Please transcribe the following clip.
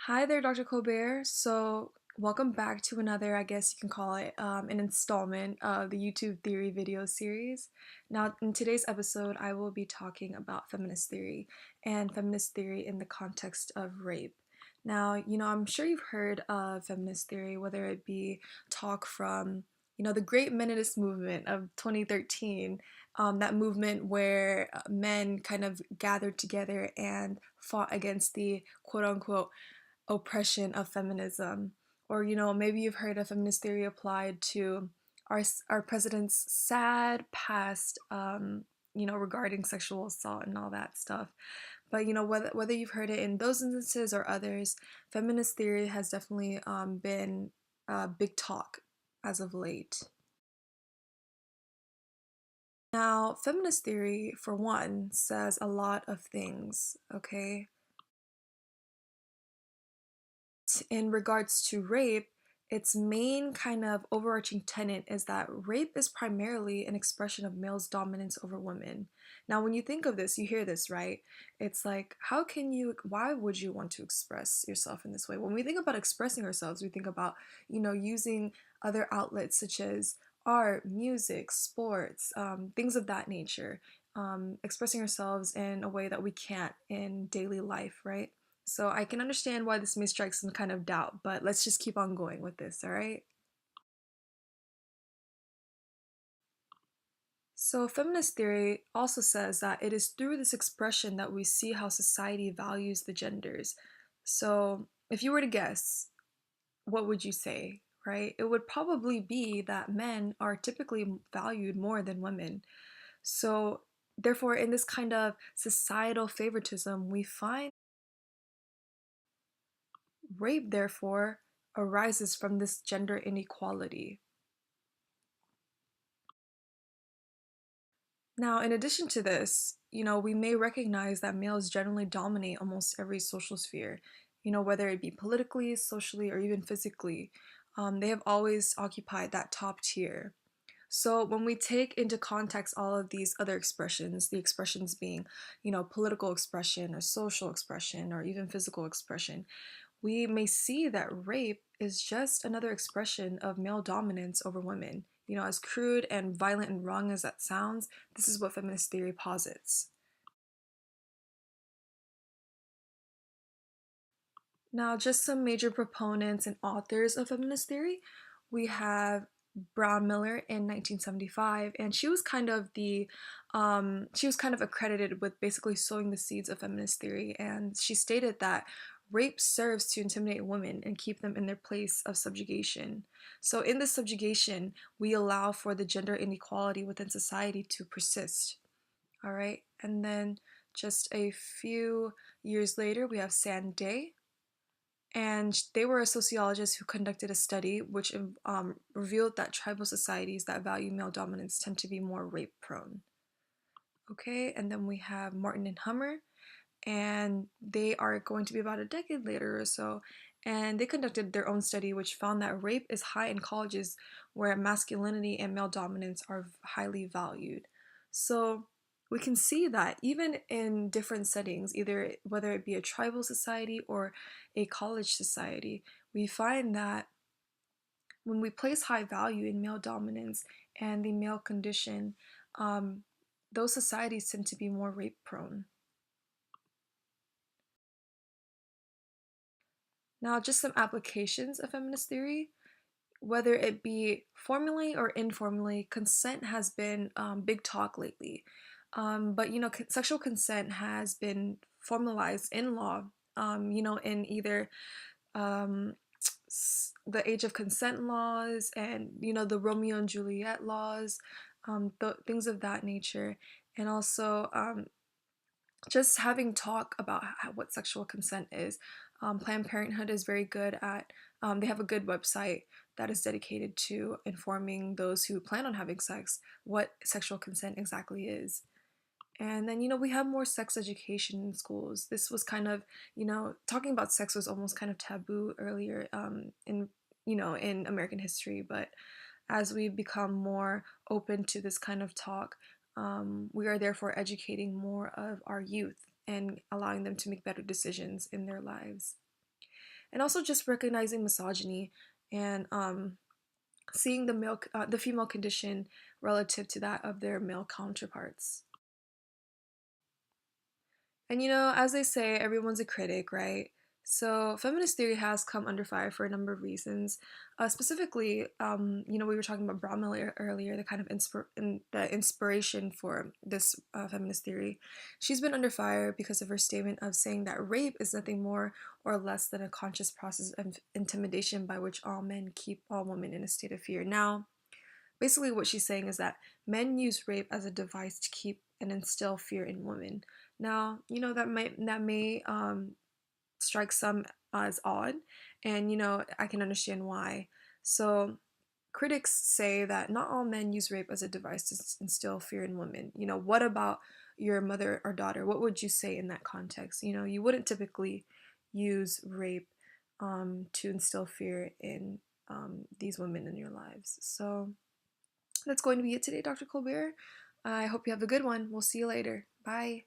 Hi there, Dr. Colbert. Welcome back to another, I guess you can call it, an installment of the YouTube theory video series. Now, in today's episode, I will be talking about feminist theory and feminist theory in the context of rape. Now, I'm sure you've heard of feminist theory, whether it be talk from, the Great Feminist Movement of 2013, that movement where men kind of gathered together and fought against the quote unquote oppression of feminism. Or, maybe you've heard of feminist theory applied to our president's sad past, regarding sexual assault and all that stuff. But, whether you've heard it in those instances or others, feminist theory has definitely been big talk as of late. Now, feminist theory, for one, says a lot of things, okay? In regards to rape, its main kind of overarching tenet is that rape is primarily an expression of male's dominance over women. Now, when you think of this, you hear this, right? It's like, why would you want to express yourself in this way? When we think about expressing ourselves, we think about, using other outlets such as art, music, sports, things of that nature, expressing ourselves in a way that we can't in daily life, right? So I can understand why this may strike some kind of doubt, but let's just keep on going with this, all right? So feminist theory also says that it is through this expression that we see how society values the genders. So if you were to guess, what would you say, right? It would probably be that men are typically valued more than women. So therefore, in this kind of societal favoritism, we find rape, therefore, arises from this gender inequality. Now, in addition to this, we may recognize that males generally dominate almost every social sphere, whether it be politically, socially, or even physically. They have always occupied that top tier. So when we take into context all of these other expressions, the expressions being, political expression or social expression or even physical expression, we may see that rape is just another expression of male dominance over women. As crude and violent and wrong as that sounds, this is what feminist theory posits. Now, just some major proponents and authors of feminist theory. We have Brown Miller in 1975, and she was kind of accredited with basically sowing the seeds of feminist theory, and she stated that rape serves to intimidate women and keep them in their place of subjugation. So in this subjugation, we allow for the gender inequality within society to persist. All right, and then just a few years later, we have Sand Day, and they were a sociologist who conducted a study which revealed that tribal societies that value male dominance tend to be more rape prone. Okay, and then we have Martin and Hummer, and they are going to be about a decade later or so, and they conducted their own study which found that rape is high in colleges where masculinity and male dominance are highly valued. So we can see that even in different settings, either whether it be a tribal society or a college society, we find that when we place high value in male dominance and the male condition, um, those societies tend to be more rape prone. Now, just some applications of feminist theory. Whether it be formally or informally, consent has been big talk lately. But sexual consent has been formalized in law. In either um, the age of consent laws and the Romeo and Juliet laws, things of that nature, and also just having talk about what sexual consent is. Planned Parenthood is very good at, they have a good website that is dedicated to informing those who plan on having sex what sexual consent exactly is. And then, we have more sex education in schools. This was kind of, talking about sex was almost kind of taboo earlier in American history, but as we've become more open to this kind of talk, we are therefore educating more of our youth and allowing them to make better decisions in their lives. and also just recognizing misogyny and seeing the female condition relative to that of their male counterparts. And as they say, everyone's a critic, right? So feminist theory has come under fire for a number of reasons. Specifically, we were talking about Brahma earlier, the kind of the inspiration for this feminist theory. She's been under fire because of her statement of saying that rape is nothing more or less than a conscious process of intimidation by which all men keep all women in a state of fear. Now, basically, what she's saying is that men use rape as a device to keep and instill fear in women. Now, that may strike some as odd, and I can understand why. So, critics say that not all men use rape as a device to instill fear in women. What about your mother or daughter? What would you say in that context? You wouldn't typically use rape to instill fear in these women in your lives. So that's going to be it today, Dr. Colbert. I hope you have a good one. We'll see you later. Bye.